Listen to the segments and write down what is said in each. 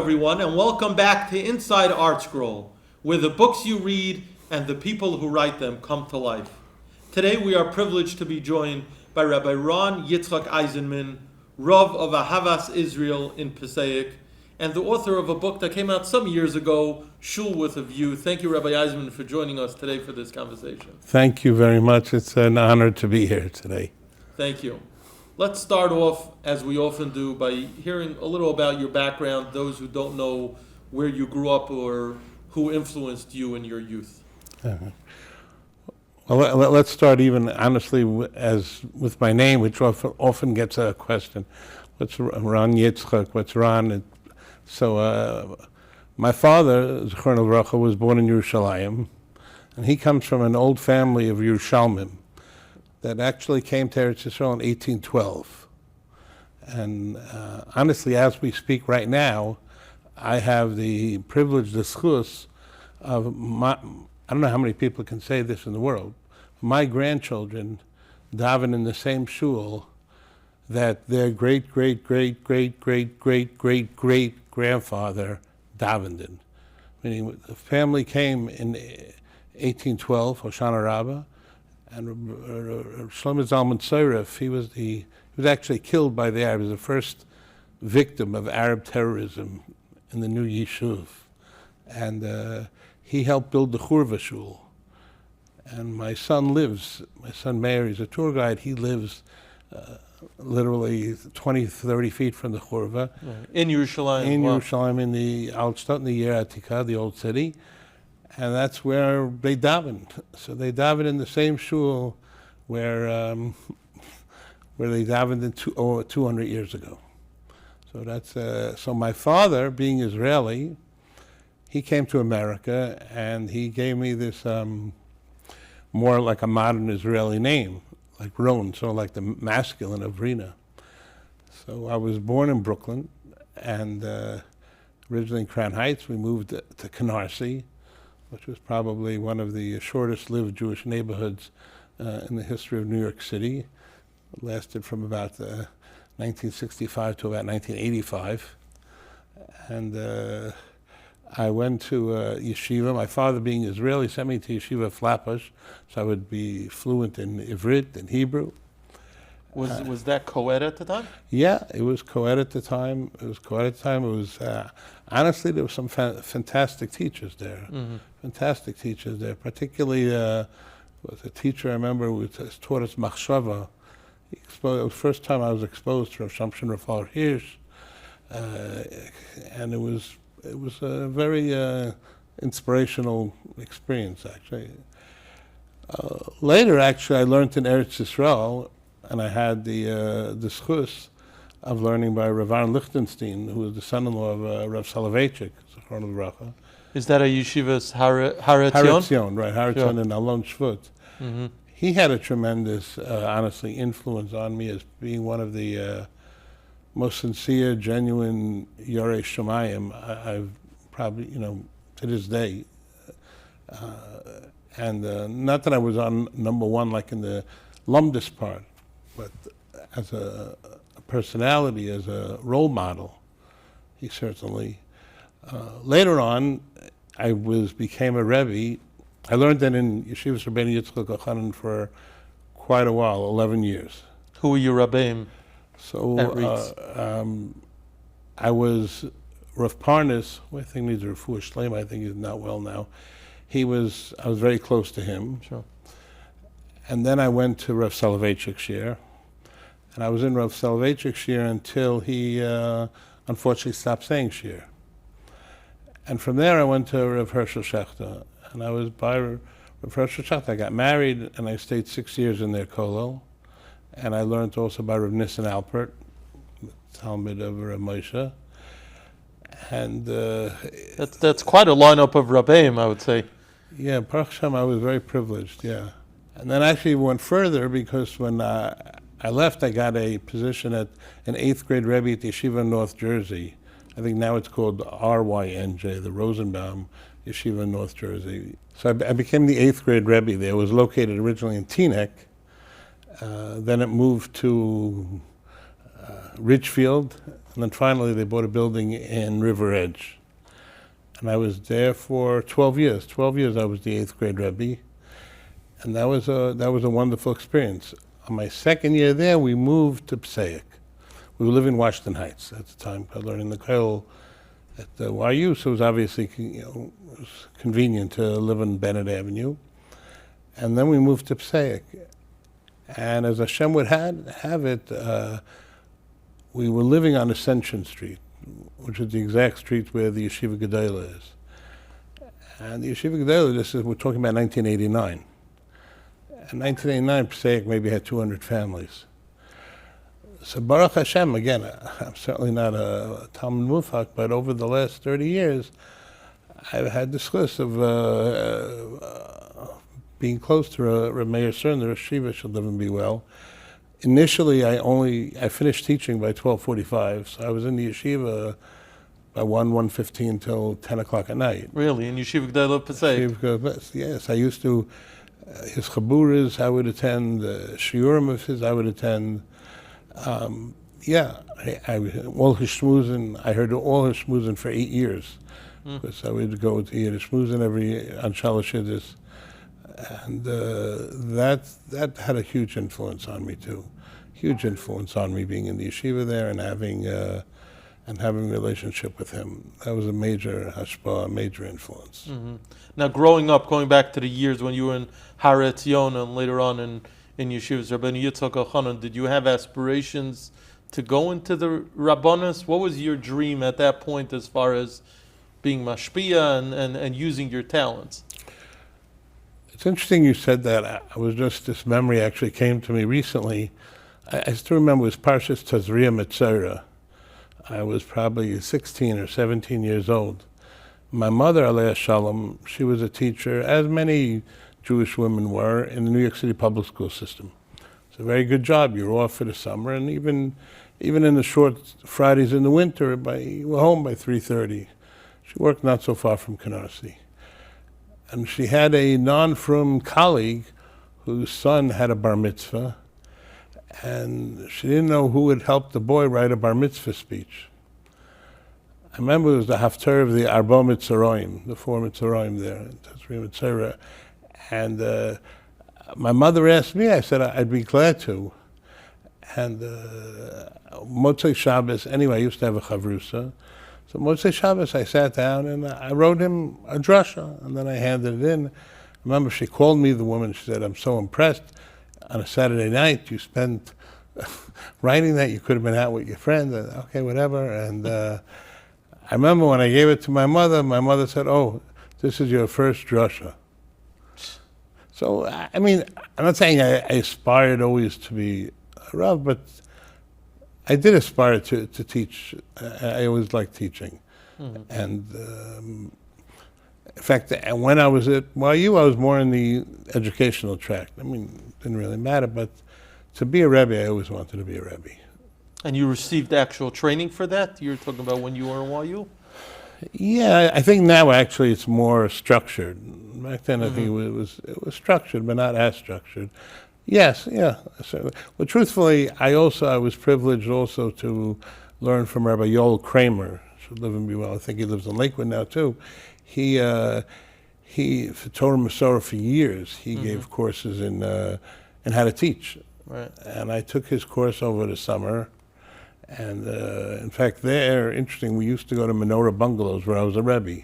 everyone, and welcome back to Inside ArtScroll, where the books you read and the people who write them come to life. Today we are privileged to be joined by Rabbi Ron Yitzchok Eisenman, Rav of Ahavas Israel in Passaic, and the author of a book that came out some years ago, Shul With A View. Thank you, Rabbi Eisenman, for joining us today for this conversation. Thank you very much. It's an honor to be here today. Thank you. Let's start off, as we often do, by hearing a little about your background, those who don't know where you grew up or who influenced you in your youth. Well, let's start even honestly as with my name, which often gets a question. What's Ron Yitzchok? What's Ron? So my father, Zichron Livracha, was born in Yerushalayim, and he comes from an old family of Yerushalmim that actually came to Eretz Yisroel in 1812. And honestly, as we speak right now, I have the privilege, the schus of I don't know how many people can say this in the world. My grandchildren daven in the same shul that their great-great-great-great-great-great-great-grandfather davened in. Meaning the family came in 1812, Hoshana Rabbah, and Shlomo Zalman Tzoref, he was actually killed by the Arabs. He was the first victim of Arab terrorism in the new Yishuv. And he helped build the Churva Shul. And my son Meir, he's a tour guide, he lives literally 20, 30 feet from the Churva. Right. In Yerushalayim. In Yerushalayim, in the Altstadt, in the Yer Atikah, the old city. And that's where they davened. So they davened in the same shul where they davened in 200 years ago. So that's so my father, being Israeli, he came to America and he gave me this more like a modern Israeli name, like Ron, so like the masculine of Rina. So I was born in Brooklyn, and originally in Crown Heights. We moved to Canarsie, which was probably one of the shortest-lived Jewish neighborhoods in the history of New York City. It lasted from about 1965 to about 1985. And I went to yeshiva. My father, being Israeli, sent me to yeshiva Flatbush, so I would be fluent in Ivrit and Hebrew. Was that co-ed at the time? Yeah, it was co-ed at the time. It was honestly, there were some fantastic teachers there. Mm-hmm. Fantastic teachers there. Particularly was a teacher I remember who taught us machshava. It was the first time I was exposed to Rav Shamshon Raphael Hirsch, and it was a very inspirational experience, actually. Later, actually, I learned in Eretz Yisroel, and I had the schus of learning by Rabbi Ron Lichtenstein, who was the son-in-law of Rav Soloveitchik, Zichron Livracha. Is that a yeshiva's Har Etzion? Har Etzion, right, Har Etzion and Alon Shvut. Mm-hmm. He had a tremendous, honestly, influence on me as being one of the most sincere, genuine Yorei Shemayim I've probably, to this day. And not that I was on number one like in the Lumdis part, but as a personality, as a role model, he certainly. Later on, I became a rebbi. I learned that in Yeshivas Rabbi Yitzchok Eisenman for quite a while, 11 years. Who were your rabbim? So I was Rav Parnas, who I think needs a refuah shleima. I think he's not well now. I was very close to him. Sure. And then I went to Rav Soloveitchik shir, and I was in Rav Soloveitchik shir until he unfortunately stopped saying shir. And from there I went to Rav Hershel Shechter, and I was by Rav Hershel Shechter. I got married, and I stayed 6 years in their kollel, and I learned also by Rav Nissen Alpert, the Talmud of Rav Moshe. And that's quite a lineup of rabbeim, I would say. Yeah, Baruch Hashem, I was very privileged, yeah. And then actually went further because when I left, I got a position at an 8th grade rebbi at the Yeshiva in North Jersey. I think now it's called RYNJ, the Rosenbaum Yeshiva in North Jersey. So I became the 8th grade rebbi there. It was located originally in Teaneck. Then it moved to Ridgefield, And then finally they bought a building in River Edge. And I was there for 12 years. 12 years I was the 8th grade rebbi. And that was a wonderful experience. On my second year there, we moved to Passaic. We were living in Washington Heights at the time, learning the kollel at the YU, so it was obviously it was convenient to live on Bennett Avenue. And then we moved to Passaic. And as Hashem would have it, we were living on Ascension Street, which is the exact street where the yeshiva Gedola is. And the yeshiva Gedola, we're talking about 1989. In 1989, Passaic maybe had 200 families. So Baruch Hashem, again, I'm certainly not a Talmud Mufak, but over the last 30 years, I've had this list of being close to Reb Meir Stern, the yeshiva, should live and be well. Initially, I finished teaching by 12:45, so I was in the yeshiva by 1:15 till 10 o'clock at night. Really? In Yeshiva Gedola Passaic? Yes, I used to, his chaburas I would attend, shiurim of his I would attend. All his shmuzin, I heard all his shmuzin for 8 years. Because I would go to Yiddish shmuzin on Shalosh Yiddish. And that had a huge influence on me too. Huge influence on me being in the yeshiva there and having a relationship with him. That was a major hashpah, a major influence. Mm-hmm. Now, growing up, going back to the years when you were in Har Etzion and later on in yeshivas, Rabbi Yitzchok Eisenman, did you have aspirations to go into the rabbanos? What was your dream at that point as far as being mashpia and using your talents? It's interesting you said that. This memory actually came to me recently. I still remember it was Parshas Tazria Metzora. I was probably 16 or 17 years old. My mother, Alei Shalom, she was a teacher, as many Jewish women were, in the New York City public school system. It's a very good job. You're off for the summer, and even in the short Fridays in the winter, you were home by 3:30. She worked not so far from Canarsie. And she had a non-frum colleague whose son had a bar mitzvah, and she didn't know who would help the boy write a bar mitzvah speech. I remember it was the haftarah of the Arba Mitzoraim, the 4 Mitzoraim there, Tazria Metzora. And my mother asked me, I said I'd be glad to. And Motzei Shabbos, anyway, I used to have a chavrusa. So Motzei Shabbos, I sat down and I wrote him a drasha, and then I handed it in. I remember she called me, the woman, she said, I'm so impressed. On a Saturday night, you spent writing that, you could have been out with your friend, okay, whatever. And I remember when I gave it to my mother said, oh, this is your first drasha. So, I mean, I'm not saying I aspired always to be a Rav, but I did aspire to teach. I always liked teaching. Mm-hmm. And in fact, when I was at YU, I was more in the educational track. I mean, it didn't really matter, but to be a rebbi, I always wanted to be a rebbi. And you received actual training for that? You were talking about when you were in YU? Yeah, I think now actually it's more structured. Back then I think it was structured, but not as structured. Yes, yeah. So, but truthfully, I was privileged also to learn from Rabbi Yoel Kramer, should live and be well. I think he lives in Lakewood now too. He for Torah Masorah for years, he gave courses in how to teach. Right. And I took his course over the summer. And in fact, interesting, we used to go to Menorah Bungalows where I was a rebbi.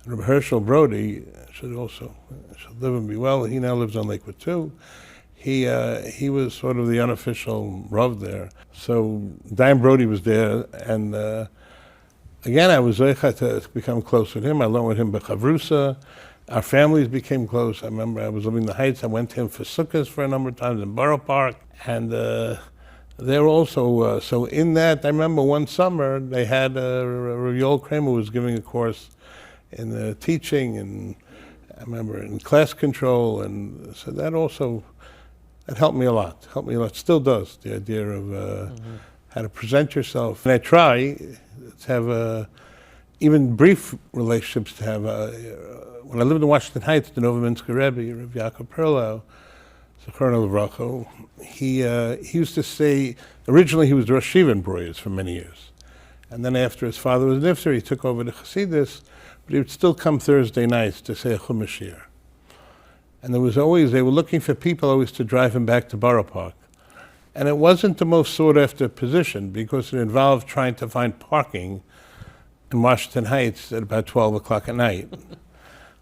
And Rabbi Herschel Brody should live and be well. He now lives on Lakewood too. He was sort of the unofficial Rav there. So Diane Brody was there, and again, I was zeicha to become close with him. I learned with him Bechavrusa. Our families became close. I remember I was living in the Heights. I went to him for sukkahs for a number of times in Borough Park, and there also, so in that, I remember one summer they had Rabbi Yoel Kramer was giving a course in teaching, and I remember in class control, and so that helped me a lot. Still does, the idea of how to present yourself. And I try to have even brief relationships to have. When I lived in Washington Heights, the Novominsker Rebbe, Rabbi Yaakov Perlow, Zechron Levracho, he used to say, originally he was the Rosh Yeshiva in Breuers for many years. And then after his father was nifter, he took over the Chassidus, but he would still come Thursday nights to say a Chumash year. And they were looking for people always to drive him back to Borough Park. And it wasn't the most sought after position because it involved trying to find parking in Washington Heights at about 12 o'clock at night,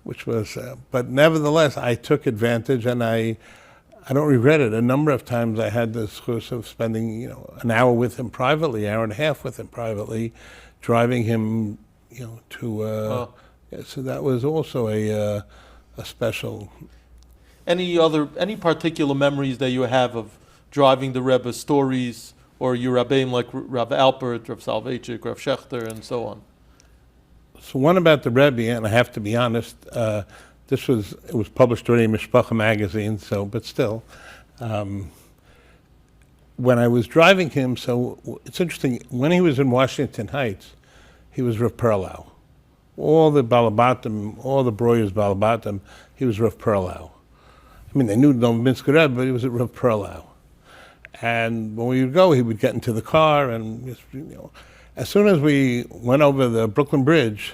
which was, but nevertheless, I took advantage, and I don't regret it. A number of times I had the chus of spending, an hour with him privately, hour and a half with him privately, driving him, to, so that was also a special. Any particular memories that you have of driving the Rebbe, stories, or your Rabbeim like Rav Alpert, Rav Soloveitchik, Rav Schechter, and so on? So one about the Rebbe, and I have to be honest, it was published already in Mishpacha magazine, but still. When I was driving him, so it's interesting, when he was in Washington Heights, he was Rav Perlau. All the Balabatim, all the Broyers Balabatim, he was Rav Perlau. I mean, they knew Novominsker Rebbe, but he was at Rav Perlau. And when we would go, he would get into the car, and as soon as we went over the Brooklyn Bridge,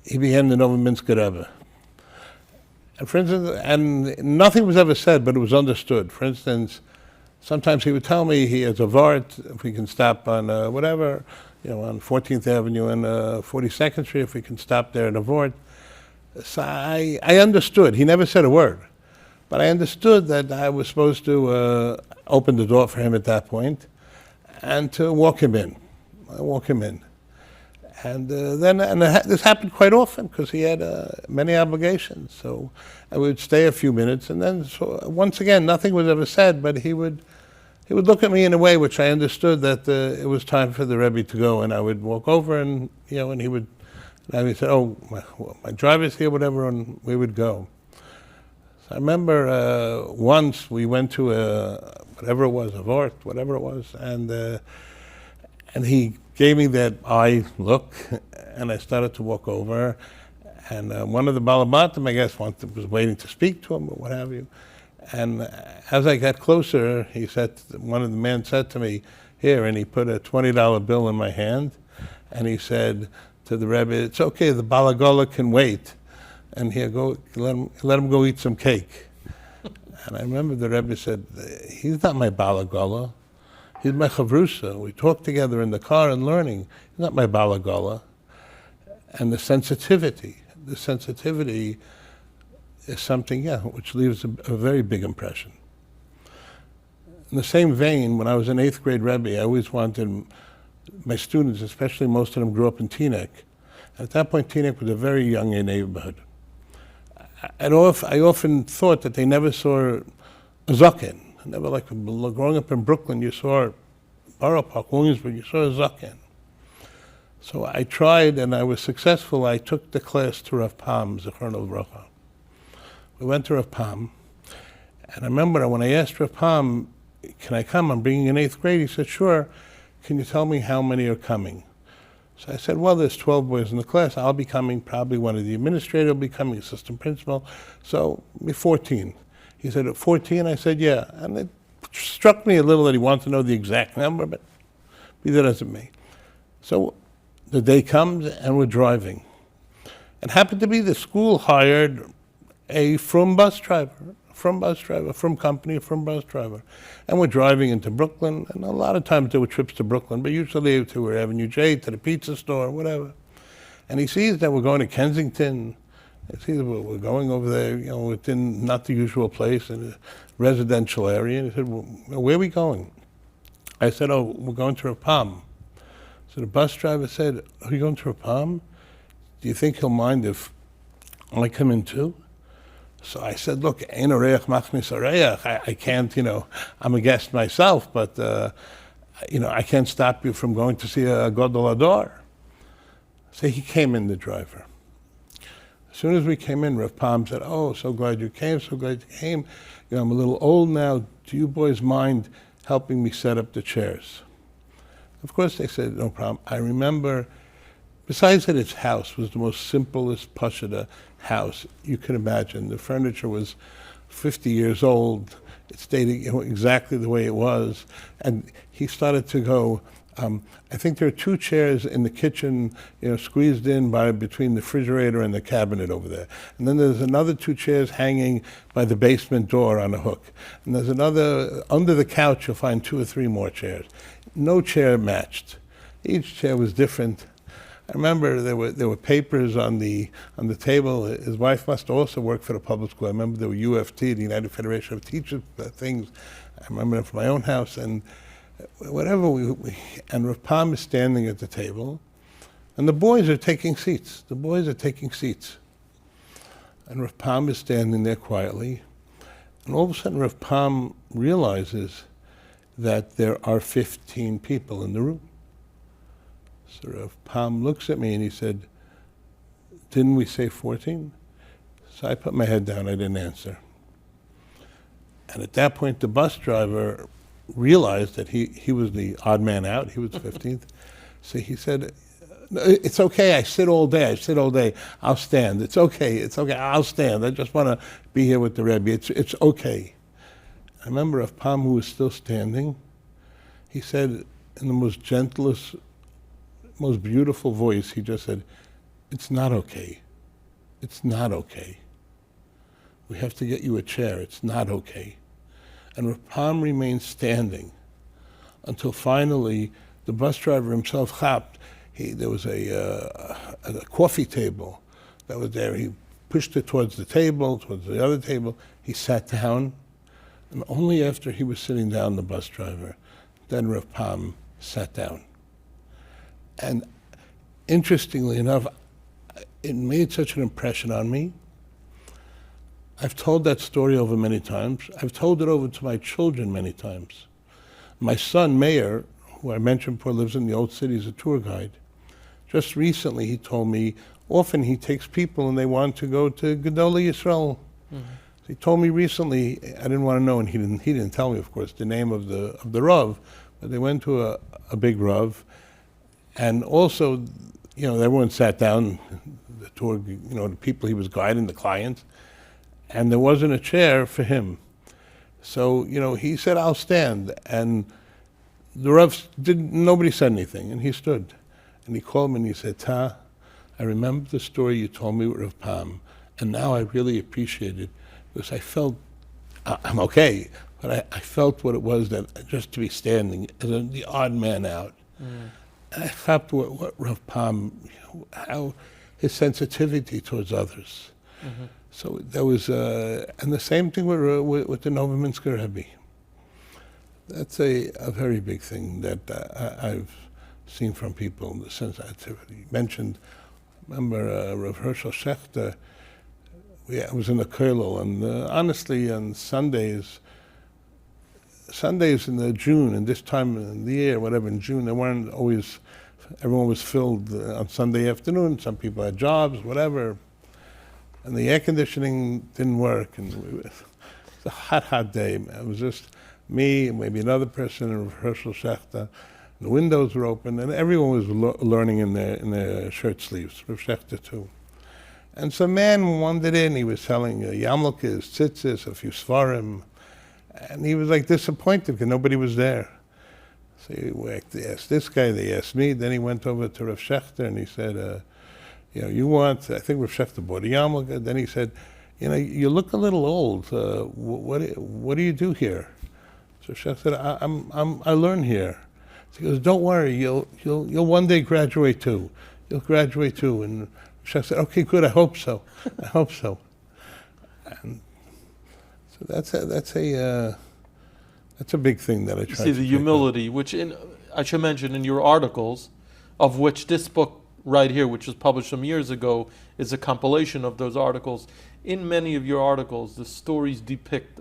he began the Novominsker Rebbe. And for instance, and nothing was ever said, but it was understood. For instance, sometimes he would tell me he has a vart, if we can stop on whatever, on 14th Avenue and 42nd Street, if we can stop there in a vart. So I understood. He never said a word. But I understood that I was supposed to open the door for him at that point and to walk him in. And this happened quite often because he had many obligations. So I would stay a few minutes, and then once again, nothing was ever said, but he would look at me in a way which I understood that it was time for the Rebbe to go, and I would walk over, and and he would say, "Oh, my driver's here, whatever," and we would go. I remember once we went to whatever it was, a vort, whatever it was, and he gave me that eye look, and I started to walk over, and one of the Balabatim, I guess, was waiting to speak to him or what have you, and as I got closer, one of the men said to me, "Here," and he put a $20 bill in my hand, and he said to the Rebbe, "It's okay, the Balagola can wait. And here, let him go eat some cake." And I remember the Rebbe said, "He's not my Balagola. He's my chavrusa. We talk together in the car and learning. He's not my Balagola." And the sensitivity is something, which leaves a very big impression. In the same vein, when I was in 8th grade Rebbe, I always wanted my students, especially most of them grew up in Teaneck. At that point, Teaneck was a very young neighborhood. I often thought that they never saw a zaken. Never, like growing up in Brooklyn, you saw Borough Park, Williamsburg, you saw a zaken. So I tried, and I was successful. I took the class to Rav Pam, Zichrono Livracha. We went to Rav Pam, and I remember when I asked Rav Pam, "Can I come? I'm bringing in 8th grade." He said, "Sure. Can you tell me how many are coming?" So I said, "Well, there's 12 boys in the class. I'll be coming. Probably one of the administrators will be coming, assistant principal. So, be 14. He said, "At 14? I said, "Yeah." And it struck me a little that he wanted to know the exact number, but be that as it may. So the day comes, and we're driving. It happened to be the school hired a from bus driver, from company, from bus driver. And we're driving into Brooklyn, and a lot of times there were trips to Brooklyn, but usually to Avenue J, to the pizza store, whatever. And he sees that we're going to Kensington. He sees that we're going over there, within not the usual place, in a residential area. And he said, "Well, where are we going?" I said, "Oh, we're going to Rav Pam." So the bus driver said, "Are you going to Rav Pam? Do you think he'll mind if I come in too?" So I said, "Look, ein oreach machnis oreach. I can't, I'm a guest myself, but, I can't stop you from going to see a Godol Ador." So he came in, the driver. As soon as we came in, Rav Pam said, "Oh, so glad you came, so glad you came. I'm a little old now. Do you boys mind helping me set up the chairs?" Of course, they said, "No problem." I remember, besides that its house was the most simplest Pashida house you could imagine. The furniture was 50 years old. It stayed exactly the way it was. And he started to go, I think there are 2 chairs in the kitchen, squeezed in between the refrigerator and the cabinet over there. And then there's another 2 chairs hanging by the basement door on a hook. And there's another, under the couch, you'll find 2 or 3 more chairs. No chair matched. Each chair was different. I remember there were papers on the table. His wife must also work for the public school. I remember there were UFT, the United Federation of Teachers, things. I remember them from my own house. And whatever and Rav Pam is standing at the table, and the boys are taking seats. And Rav Pam is standing there quietly, and all of a sudden Rav Pam realizes that there are 15 people in the room. So Rav Pam looks at me and he said, "Didn't we say 14? So I put my head down, I didn't answer. And at that point the bus driver realized that he was the odd man out, he was 15th. So he said, "It's okay, I sit all day, I'll stand. It's okay, I'll stand. I just want to be here with the rebbi. It's okay." I remember Rav Pam, who was still standing, he said in the most gentlest, most beautiful voice, he just said, "It's not okay. It's not okay. We have to get you a chair. It's not okay." And Rav Pam remained standing until finally the bus driver himself chapped. There was a coffee table that was there. He pushed it towards the table, towards the other table. He sat down, and only after he was sitting down, the bus driver, then Rav Pam sat down. And interestingly enough, it made such an impression on me. I've told that story over many times. I've told it over to my children many times. My son, Meir, who I mentioned before, lives in the Old City as a tour guide. Just recently, he told me, often he takes people and they want to go to Gedolei Yisrael. Mm-hmm. He told me recently, I didn't want to know, and he didn't tell me, of course, the name of the Rav, but they went to a big Rav, and also, everyone sat down, the tour, the people he was guiding, the clients, and there wasn't a chair for him. So, he said, "I'll stand." And the Rav nobody said anything, and he stood. And he called me and he said, "Ta, I remember the story you told me with Rav Pam, and now I really appreciate it, because I felt, I'm okay, but I felt what it was that just to be standing as the odd man out." Mm. And I felt what Rav Pam, how his sensitivity towards others. Mm-hmm. So there was, and the same thing with the Novominsker Rebbe. That's a very big thing that I've seen from people, the sensitivity. You mentioned, remember Rav Hershel Schechter, I was in the kollel, and honestly on Sundays in the June, and this time of the year, whatever, in June, they weren't always, everyone was filled on Sunday afternoon, some people had jobs, whatever, and the air conditioning didn't work, and it was a hot day. It was just me, maybe another person, and Hershel Schechter. The windows were open, and everyone was learning in their shirt sleeves, Rav Schechter too. And some man wandered in, he was selling yamlukis, tzitzis, a few svarim, and he was like disappointed because nobody was there. So they asked this guy, they asked me, then he went over to Rav Schechter and he said, you want, I think Rav Schechter bought a yarmulke, then he said, you look a little old, what do you do here? So Schechter said, I learn here. So he goes, don't worry, you'll one day graduate too. You'll graduate too. And Schechter said, okay, good, I hope so. I hope so. And so that's a big thing that I try to see the humility, which I should mention in your articles, of which this book right here, which was published some years ago, is a compilation of those articles. In many of your articles, the stories depict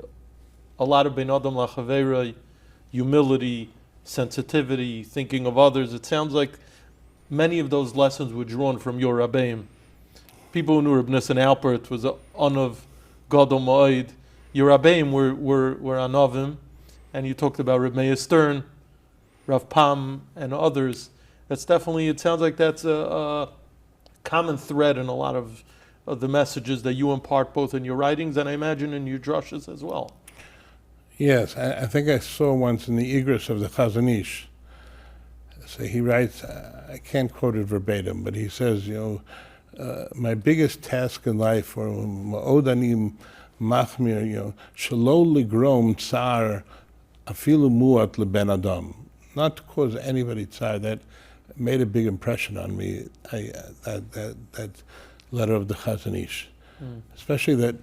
a lot of ben adam lachavera, humility, sensitivity, thinking of others. It sounds like many of those lessons were drawn from your rabbeim. People who knew Reb Nissen Alpert was Anav Gadol Ma'od. Your rabbeim were Anavim, and you talked about Reb Meir Stern, Rav Pam, and others. That's definitely, it sounds like that's a common thread in a lot of the messages that you impart both in your writings and I imagine in your drushes as well. Yes, I think I saw once in the Igros of the Chazon Ish, So he writes, I can't quote it verbatim, but he says, my biggest task in life, or ma'od ani machmir, shelo ligrom tsar afilu muat leben adam, not to cause anybody tsar. That made a big impression on me. That letter of the Chazon Ish, especially that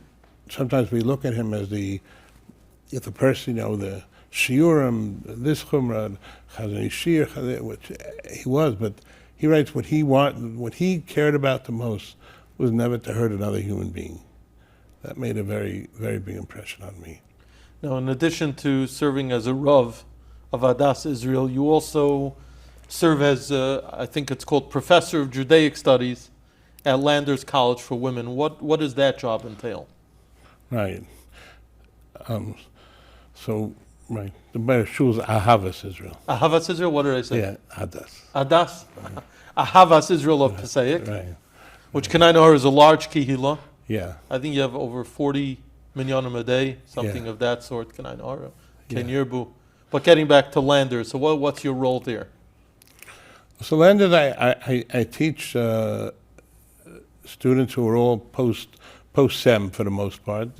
sometimes we look at him as the person, the shiurim, this chumrah, Chazon Ish shir, which he was, but he writes what he cared about the most was never to hurt another human being. That made a very, very big impression on me. Now, in addition to serving as a Rav of Ahavas Israel, you also serve as, I think it's called Professor of Judaic Studies at Landers College for Women. What does that job entail? Right. Right. The better Shul's Ahavas Israel. Ahavas Israel, what did I say? Yeah, Adas. Adas? Ahavas Israel of Passaic, Right. which can I know is a large kihila. Yeah. I think you have over 40 minyanim a day, something of that sort, can I know? Ken Yirbu. But getting back to Landers, so what's your role there? So Landers, I teach students who are all post-SEM for the most part,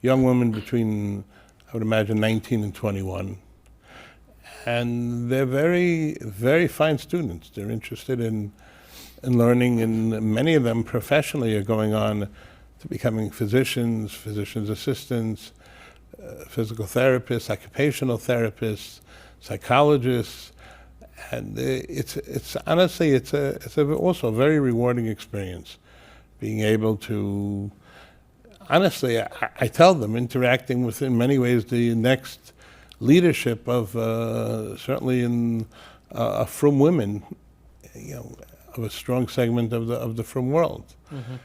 young women between, I would imagine, 19 and 21. And they're very, very fine students. They're interested in learning, and many of them professionally are going on to becoming physicians assistants, physical therapists, occupational therapists, psychologists. And it's honestly, it's also a very rewarding experience, being able to, honestly, I tell them, interacting with, in many ways, the next leadership of, certainly in from women, of a strong segment of the from world. Mm-hmm.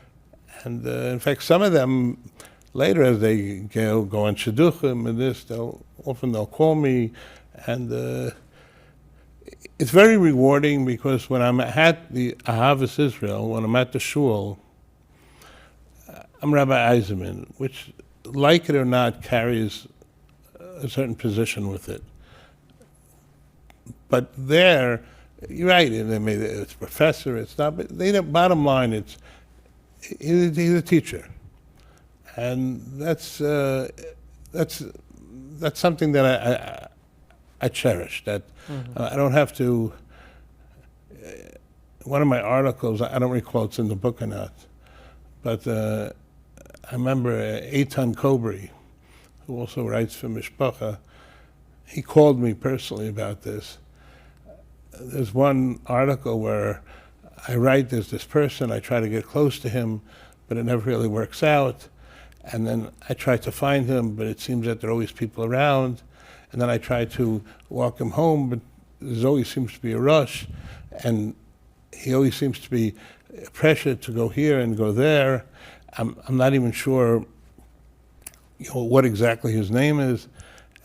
And in fact, some of them later, as they go on shidduchim and this, they'll call me, and it's very rewarding, because when I'm at the Ahavas Israel, when I'm at the shul, I'm Rabbi Eisenman, which, like it or not, carries a certain position with it. But there, you're right, it's professor, it's not, but bottom line, he's a teacher. And that's something that I cherish, that I don't have to, one of my articles, I don't recall it's in the book or not, but I remember Eitan Kobri, who also writes for Mishpacha, he called me personally about this. There's one article where I write, there's this person, I try to get close to him, but it never really works out. And then I try to find him, but it seems that there are always people around. And then I try to walk him home, but there always seems to be a rush. And he always seems to be pressured to go here and go there. I'm not even sure what exactly his name is.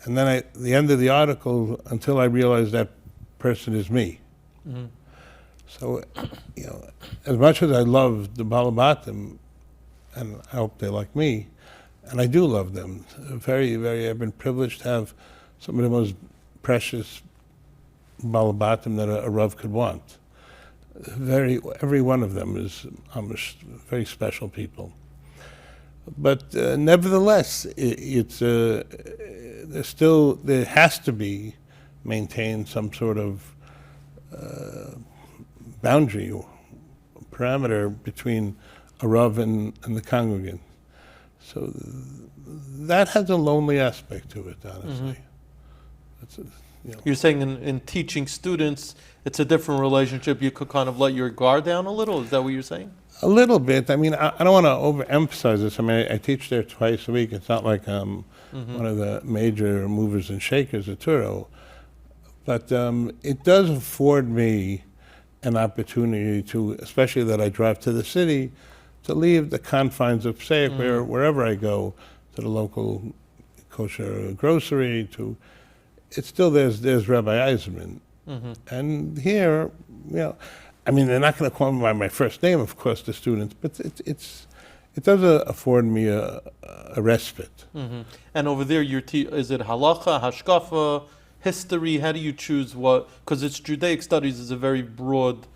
And then at the end of the article, until I realize that person is me. Mm-hmm. So, as much as I love the Balabatim, and I hope they like me, and I do love them, very, very, I've been privileged to have some of the most precious Balabatim that a Rav could want. Every one of them is very special people. But nevertheless, there has to be maintained some sort of boundary or parameter between a Rav and the congregant. So that has a lonely aspect to it, honestly. Mm-hmm. You're saying in teaching students, it's a different relationship. You could kind of let your guard down a little? Is that what you're saying? A little bit. I mean, I don't want to overemphasize this. I mean, I teach there twice a week. It's not like I'm one of the major movers and shakers at Torah. But it does afford me an opportunity to, especially that I drive to the city, to leave the confines of Passaic, wherever I go, to the local kosher grocery, it's still, there's Rabbi Eisenman. Mm-hmm. And here, I mean, they're not going to call me by my first name, of course, the students, but it does afford me a respite. Mm-hmm. And over there, is it halacha, hashkafa, history? How do you choose what? Because it's Judaic studies is a very broad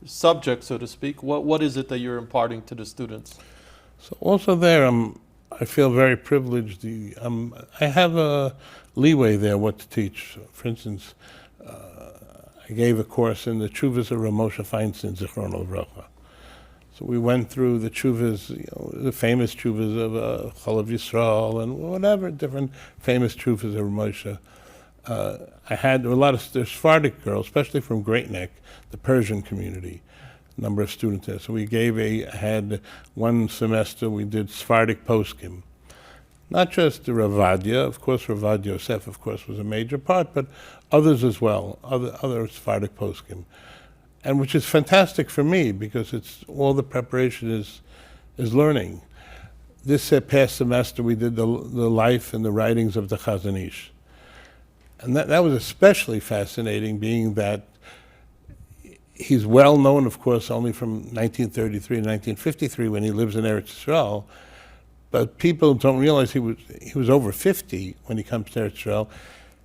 subject, so to speak. What is it that you're imparting to the students? So also there, I feel very privileged. I have a leeway there what to teach. For instance, I gave a course in the Tshuvas of Rav Moshe Feinstein, Zichrono Livracha. So we went through the Tshuvas, the famous Tshuvas of Shul With A View and whatever, different famous Tshuvas of Rav Moshe. There were a lot of Sephardic girls, especially from Great Neck, the Persian community, number of students there. So we had one semester, we did Sephardic poskim. Not just the Rav Vadia, of course, Rav Vadia Yosef, of course, was a major part, but others as well, other Sephardic poskim. And which is fantastic for me, because it's all the preparation is learning. This past semester, we did the life and the writings of the Chazon Ish. And that was especially fascinating, being that he's well known, of course, only from 1933 to 1953 when he lives in Eretz Yisroel. But people don't realize he was over 50 when he comes to Eretz Yisroel.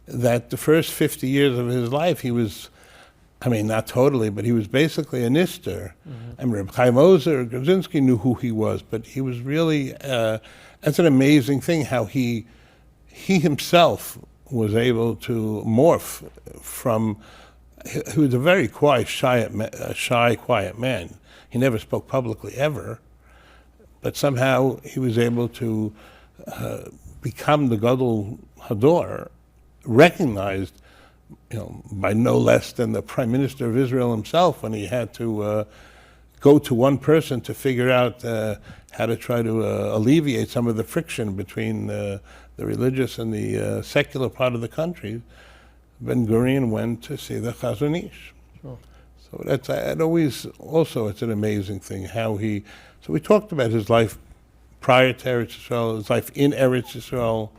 That the first 50 years of his life, he was, not totally, but he was basically a nister. And Reb Chaim Ozer, Grzinski knew who he was, but he was really, that's an amazing thing how he himself was able to morph from, he was a very quiet, shy, quiet man. He never spoke publicly ever, but somehow he was able to become the Gadol Hador, recognized, by no less than the Prime Minister of Israel himself, when he had to go to one person to figure out how to try to alleviate some of the friction between the religious and the secular part of the country. Ben Gurion went to see the Chazon Ish. Sure. So it's an amazing thing how so we talked about his life prior to Eretz Yisroel, his life in Eretz Yisroel,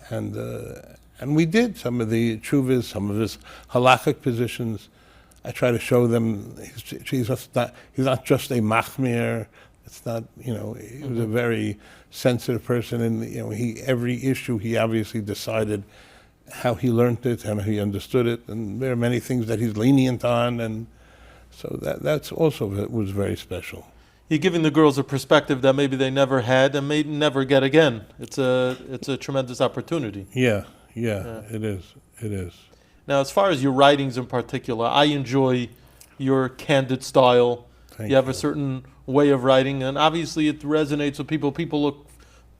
and we did some of the tshuvas, some of his halachic positions. I try to show them he's not just a machmir. It's not, he was a very sensitive person, and every issue he obviously decided how he learned it and how he understood it, and there are many things that he's lenient on, and so that's also was very special. You're giving the girls a perspective that maybe they never had and may never get again. It's a tremendous opportunity. Yeah, it is. Now, as far as your writings in particular, I enjoy your candid style. You have a certain way of writing, and obviously it resonates with people. People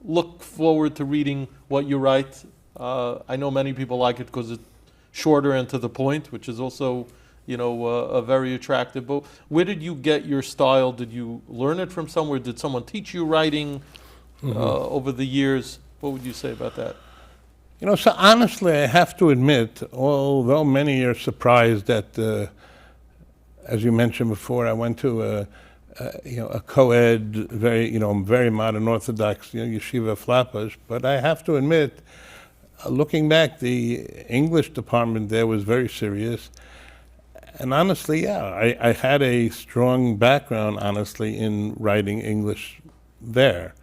look forward to reading what you write. I know many people like it because it's shorter and to the point, which is also, a very attractive. But where did you get your style? Did you learn it from somewhere? Did someone teach you writing over the years? What would you say about that? So honestly, I have to admit, although many are surprised that, as you mentioned before, I went to a co-ed, very modern Orthodox yeshiva flapash, but I have to admit, looking back, the English department there was very serious. And honestly, I had a strong background, honestly, in writing English there.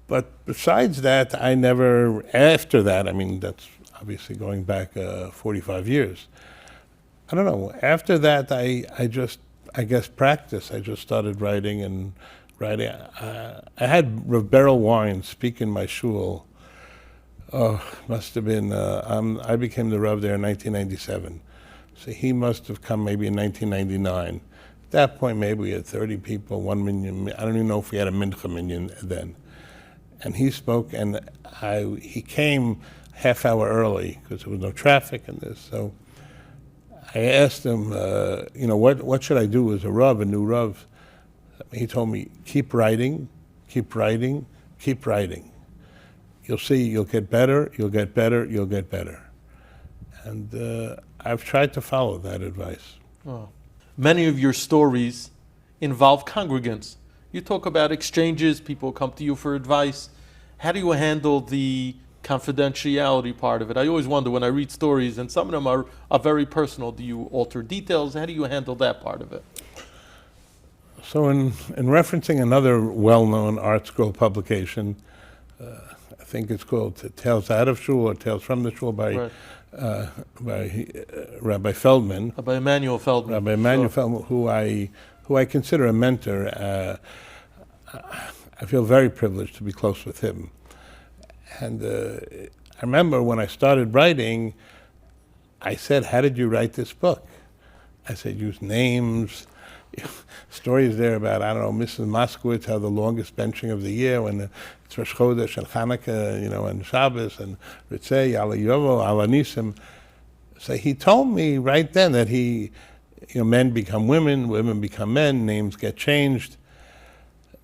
But besides that, after that, that's obviously going back 45 years. I don't know, after that, I guess practice. I just started writing. I had Rav Beryl Wine speak in my shul. Must have been, I became the Rav there in 1997. So he must have come maybe in 1999. At that point, maybe we had 30 people, 1 minyan. I don't even know if we had a mincha minyan then. And he spoke, and he came half hour early because there was no traffic in this. So I asked him, what should I do as a Rav, a new Rav? He told me, keep writing, keep writing, keep writing. You'll see, you'll get better, you'll get better, you'll get better. And I've tried to follow that advice. Oh. Many of your stories involve congregants. You talk about exchanges, people come to you for advice. How do you handle the confidentiality part of it? I always wonder when I read stories, and some of them are very personal. Do you alter details? How do you handle that part of it? So in referencing another well-known ArtScroll publication, think it's called Tales Out of Shul or Tales from the Shul by Rabbi Feldman. Rabbi Emanuel Feldman. Rabbi Emanuel Feldman, who I consider a mentor. I feel very privileged to be close with him. And I remember when I started writing, I said, "How did you write this book?" I said, "Use names." Stories there about, I don't know, Mrs. Moskowitz, how the longest benching of the year when it's Rosh Chodesh and Hanukkah, and Shabbos and Ritzei, Ala Yovo, Ala Nisim. So he told me right then that men become women, women become men, names get changed.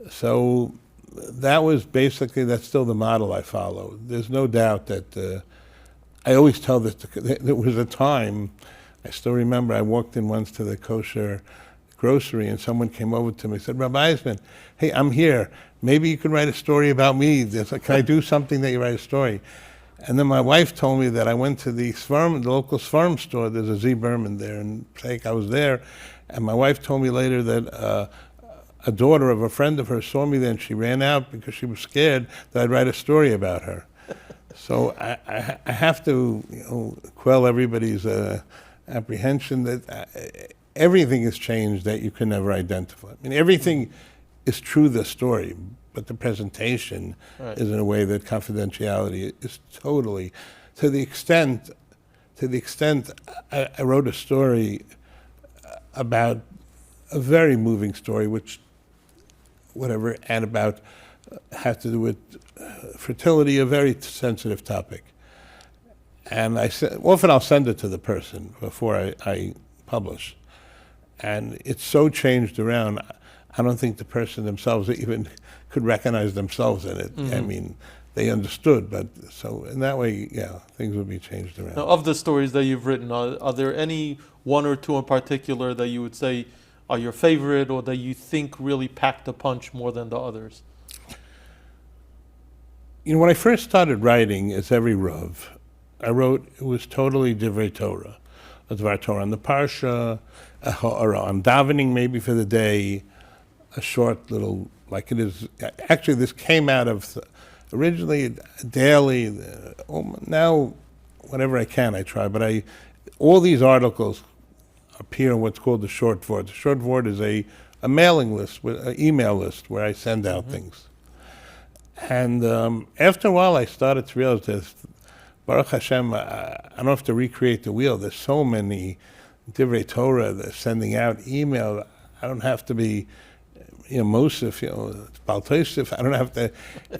So that's still the model I follow. There's no doubt that I always tell that there was a time, I still remember I walked in once to the kosher grocery and someone came over to me and said, "Rabbi Eisenman, hey, I'm here. Maybe you could write a story about me. Can I do something that you write a story?" And then my wife told me that I went to the local Svarm store. There's a Z Berman there in Passaic. I was there. And my wife told me later that a daughter of a friend of hers saw me there and she ran out because she was scared that I'd write a story about her. So I have to quell everybody's apprehension that everything has changed that you can never identify. I mean, everything is true the story, but the presentation is in a way that confidentiality is totally, to the extent I wrote a story about a very moving story, and about had to do with fertility, a very sensitive topic. And I said, often I'll send it to the person before I publish. And it's so changed around, I don't think the person themselves even could recognize themselves in it. Mm-hmm. I mean, they understood, but so in that way, things would be changed around. Now, of the stories that you've written, are there any one or two in particular that you would say are your favorite or that you think really packed a punch more than the others? When I first started writing, as every Rav, it was totally Divrei Torah. Dvar Torah on the Parsha, or on davening maybe for the day, a short little, like it is. Actually, this came out of originally daily. Now, whenever I can, I try. But all these articles appear in what's called the short vort. The short vort is a mailing list, an email list where I send out things. And after a while, I started to realize that, Baruch Hashem, I don't have to recreate the wheel. There's so many Divrei Torah, they're sending out email. I don't have to be, Mosif, Baal Tosef. I don't have to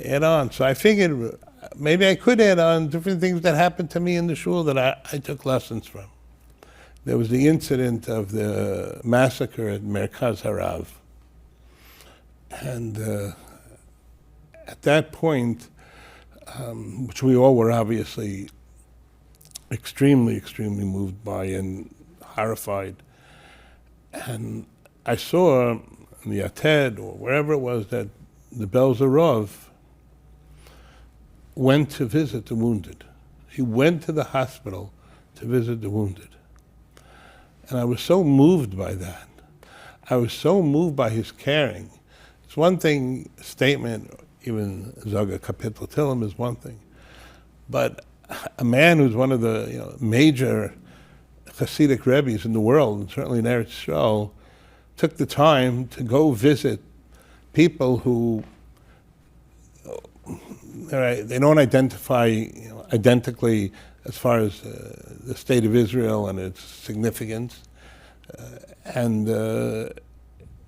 add on. So I figured maybe I could add on different things that happened to me in the shul that I took lessons from. There was the incident of the massacre at Merkaz Harav. And at that point, which we all were obviously extremely, extremely moved by and horrified. And I saw in the Ated or wherever it was that the Belzer Rav went to visit the wounded. He went to the hospital to visit the wounded. And I was so moved by that. I was so moved by his caring. It's one thing, statement, even Zaga Kapitel Tillim is one thing. But a man who's one of the major Hasidic rebbis in the world, and certainly in Eretz Yisroel, took the time to go visit people who they don't identify identically as far as the state of Israel and its significance. And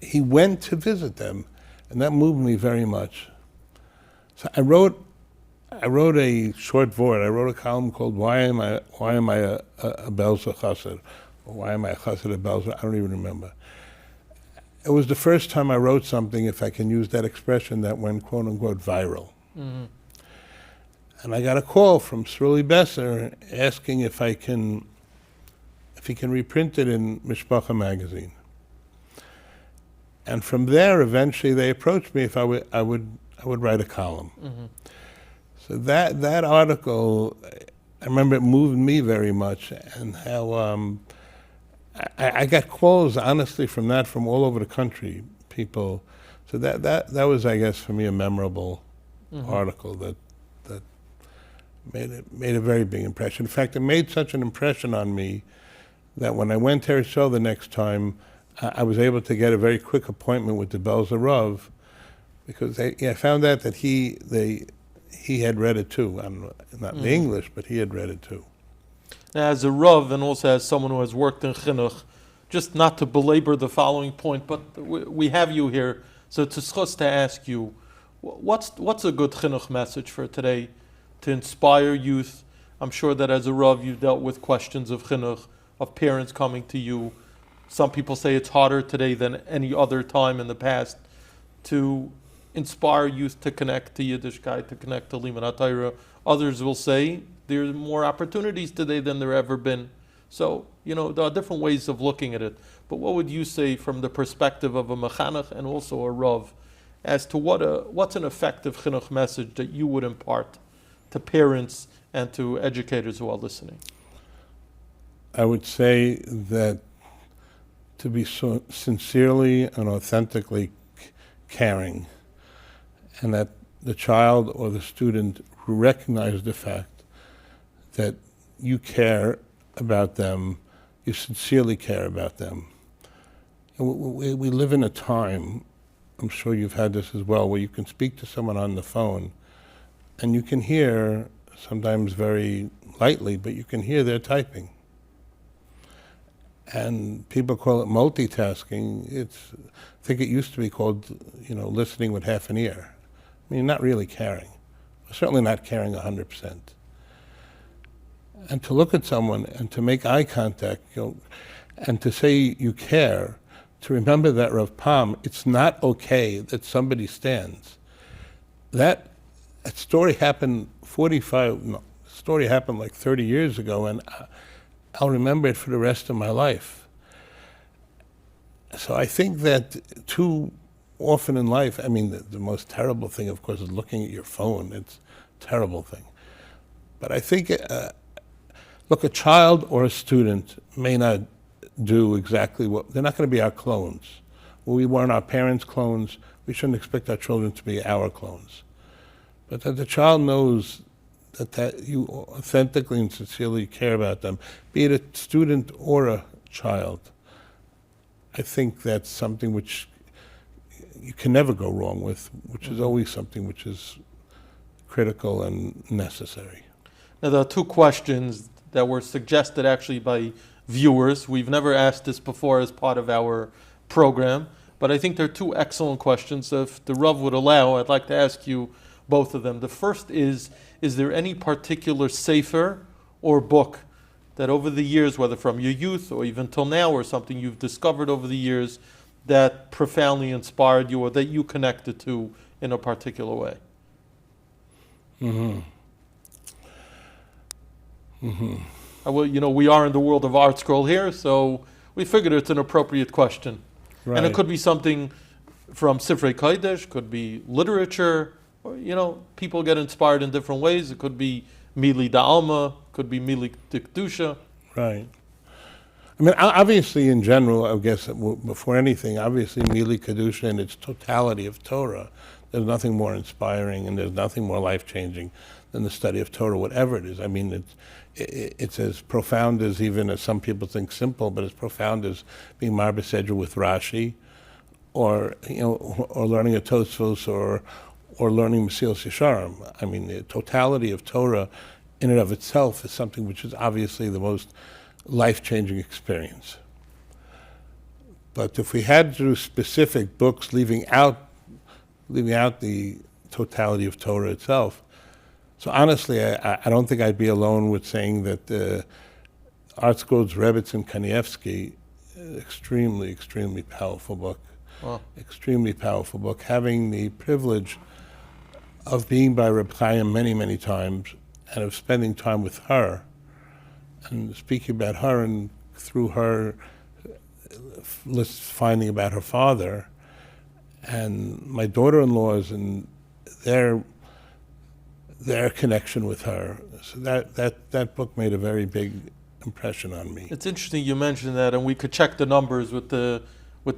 he went to visit them, and that moved me very much. So I wrote a short vort. I wrote a column called "Why Am I a Belzer Chassid?" Or "Why Am I a Chassid of Belzer?" I don't even remember. It was the first time I wrote something, if I can use that expression, that went quote unquote viral. Mm-hmm. And I got a call from Sruli Besser asking if he can reprint it in Mishpacha magazine. And from there, eventually, they approached me if I would write a column. Mm-hmm. So that article, I remember it moved me very much, and how I got calls, honestly, from all over the country, people. So that was, I guess, for me, a memorable article that made a very big impression. In fact, it made such an impression on me that when I went to Eretz Yisroel the next time, I was able to get a very quick appointment with the Belzer Rav, because I found out that he had read it too. Not in English, but he had read it too. Now, as a Rav and also as someone who has worked in Chinuch, just not to belabor the following point, but we have you here, so it's schus to ask you, what's a good Chinuch message for today to inspire youth? I'm sure that as a Rav you've dealt with questions of Chinuch, of parents coming to you. Some people say it's harder today than any other time in the past to inspire youth to connect to Yiddishkeit, to connect to Liman HaTorah. Others will say there's more opportunities today than there ever been. So, there are different ways of looking at it. But what would you say from the perspective of a mechanech and also a Rav as to what's an effective chinuch message that you would impart to parents and to educators who are listening? I would say that to be so sincerely and authentically caring, and that the child or the student recognize the fact that you care about them, you sincerely care about them. And we live in a time, I'm sure you've had this as well, where you can speak to someone on the phone and you can hear, sometimes very lightly, but you can hear they're typing. And people call it multitasking. I think it used to be called, listening with half an ear. I mean, not really caring. Certainly not caring 100%. And to look at someone and to make eye contact, and to say you care, to remember that Rav Pam, it's not okay that somebody stands. That story happened like 30 years ago, and I'll remember it for the rest of my life. So I think that too often in life, I mean, the most terrible thing, of course, is looking at your phone. It's a terrible thing. But I think, look, a child or a student may not do exactly they're not going to be our clones. We weren't our parents' clones. We shouldn't expect our children to be our clones. But that the child knows that you authentically and sincerely care about them, be it a student or a child. I think that's something which you can never go wrong with, which is always something which is critical and necessary. Now, there are two questions that were suggested actually by viewers. We've never asked this before as part of our program, but I think they're two excellent questions. So if the Rav would allow, I'd like to ask you both of them. The first is there any particular sefer or book that over the years, whether from your youth or even till now, or something you've discovered over the years that profoundly inspired you or that you connected to in a particular way? We are in the world of ArtScroll here, so we figured it's an appropriate question. Right. And it could be something from Sifrei Kodesh, could be literature, or, people get inspired in different ways. It could be Mili Da'alma, could be Mili Dikdusha. Right. I mean, obviously, in general, I guess, before anything, obviously, Mili Kedusha in its totality of Torah, there's nothing more inspiring and there's nothing more life-changing than the study of Torah, whatever it is. I mean, it's as profound as, even as some people think simple, but as profound as being Marbeh Sedra with Rashi, or learning a Tosfos, or learning Mesilas Yesharim. I mean, the totality of Torah in and of itself is something which is obviously the most life-changing experience. But if we had to do specific books, leaving out the totality of Torah itself, so honestly, I don't think I'd be alone with saying that ArtScroll's Rebitz and Kanievsky, extremely, extremely powerful book. Wow. Extremely powerful book. Having the privilege of being by Reb Chaim many, many times, and of spending time with her, and speaking about her, and through her finding about her father, and my daughter-in-laws and their connection with her. So that book made a very big impression on me. It's interesting you mentioned that, and we could check the numbers with the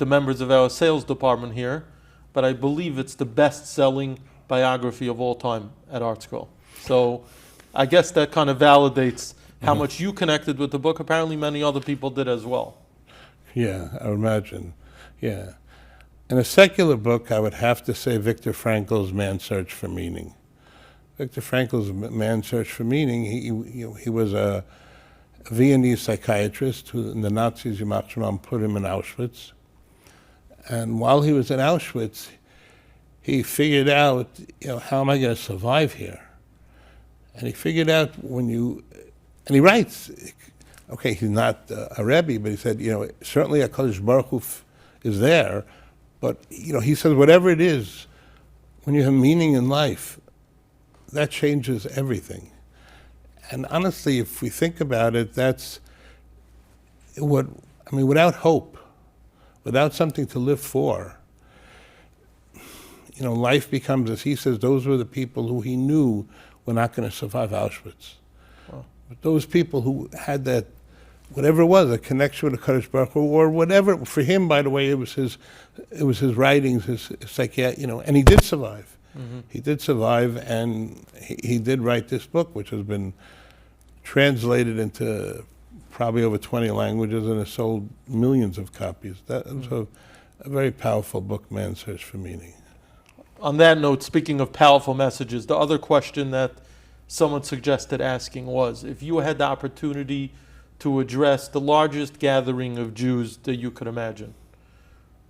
members of our sales department here, but I believe it's the best-selling biography of all time at ArtScroll. So I guess that kind of validates how much you connected with the book. Apparently many other people did as well. Yeah, I would imagine. Yeah. In a secular book, I would have to say Viktor Frankl's Man's Search for Meaning. Viktor Frankl's Man's Search for Meaning, he was a Viennese psychiatrist who the Nazis, Yamach Shemam, put him in Auschwitz. And while he was in Auschwitz, he figured out, how am I going to survive here? And he figured out and he writes, okay, he's not a rebbi, but he said, certainly HaKadosh Baruch Hu is there, but, he says whatever it is, when you have meaning in life, that changes everything. And honestly, if we think about it, that's without hope, without something to live for, life becomes, as he says, those were the people who he knew were not going to survive Auschwitz. Wow. But those people who had that, whatever it was, a connection with the Kadosh Baruch Hu, or whatever, for him, by the way, it was his writings, his psychiatry, and he did survive. Mm-hmm. He did survive, and he did write this book, which has been translated into probably over 20 languages and has sold millions of copies. That was a very powerful book, Man's Search for Meaning. On that note, speaking of powerful messages, the other question that someone suggested asking was, if you had the opportunity to address the largest gathering of Jews that you could imagine,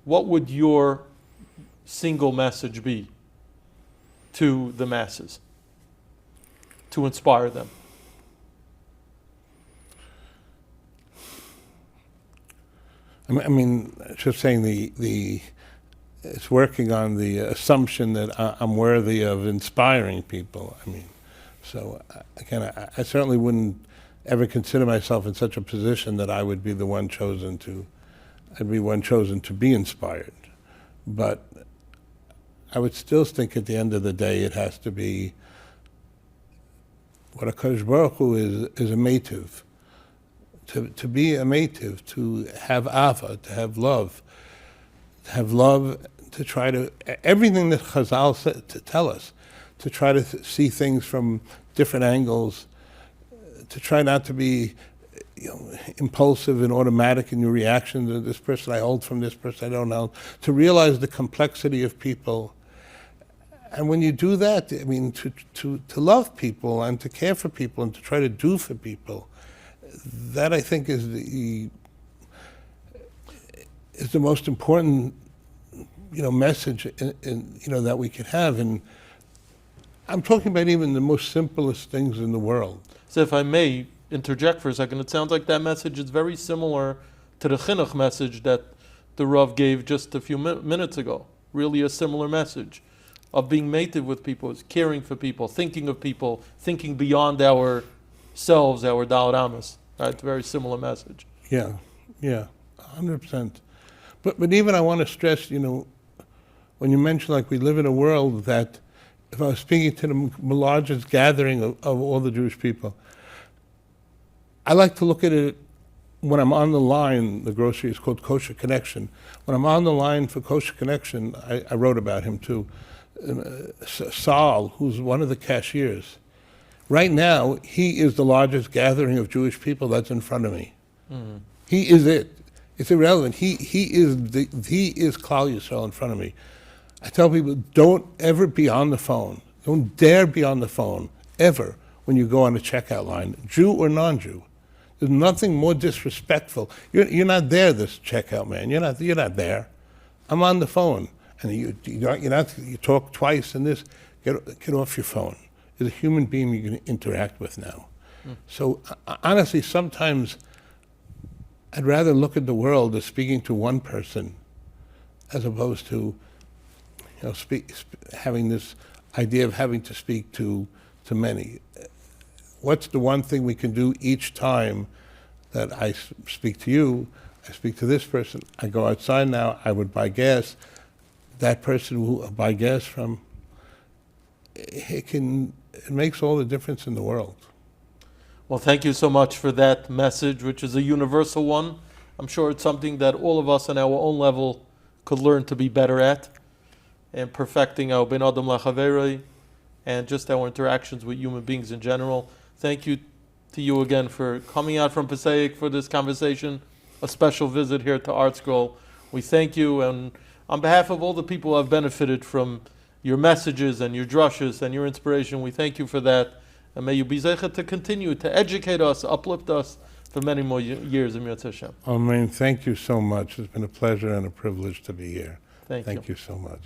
what would your single message be to the masses to inspire them? Just saying it's working on the assumption that I'm worthy of inspiring people. So again, I certainly wouldn't ever consider myself in such a position that I would be the one chosen to be inspired. But I would still think at the end of the day it has to be what a Kadosh Baruch Hu is a meitiv. To be a meitiv, to have ava, to have love, to try to, everything that Chazal said to tell us, to try to see things from different angles, to try not to be impulsive and automatic in your reaction to this person I hold from this person I don't know, to realize the complexity of people. And when you do that, to love people and to care for people and to try to do for people, that I think is the most important message that we could have. And I'm talking about even the most simplest things in the world. So if I may interject for a second, it sounds like that message is very similar to the chinuch message that the Rav gave just a few minutes ago. Really a similar message of being meitiv with people, is caring for people, thinking beyond ourselves, our Da'at Amas. Right? Very similar message. Yeah, 100%. But even I want to stress, when you mention like we live in a world that, if I was speaking to the largest gathering of all the Jewish people, I like to look at it when I'm on the line. The grocery is called Kosher Connection. When I'm on the line for Kosher Connection, I wrote about him too. Saul, who's one of the cashiers, right now he is the largest gathering of Jewish people that's in front of me. Mm-hmm. He is it. It's irrelevant. He is Klal Yisrael in front of me. I tell people, don't ever be on the phone. Don't dare be on the phone ever when you go on a checkout line, Jew or non-Jew. There's nothing more disrespectful. You're not there, this checkout man. You're not there. I'm on the phone, and you talk twice and this. Get off your phone. There's a human being you can interact with now. Mm. So honestly, sometimes I'd rather look at the world as speaking to one person, as opposed to having this idea of having to speak to many. What's the one thing we can do each time that I speak to you, I speak to this person, I go outside now, I would buy gas, that person who I buy gas from, it makes all the difference in the world. Well, thank you so much for that message, which is a universal one. I'm sure it's something that all of us on our own level could learn to be better at, and perfecting our ben adam lachaverei, and just our interactions with human beings in general. Thank you to you again for coming out from Passaic for this conversation, a special visit here to ArtScroll. We thank you, and on behalf of all the people who have benefited from your messages and your drushes and your inspiration, we thank you for that. And may you be zeichet to continue to educate us, uplift us for many more years in Yirtzeh Hashem. Amen. Thank you so much. It's been a pleasure and a privilege to be here. Thank you. Thank you so much.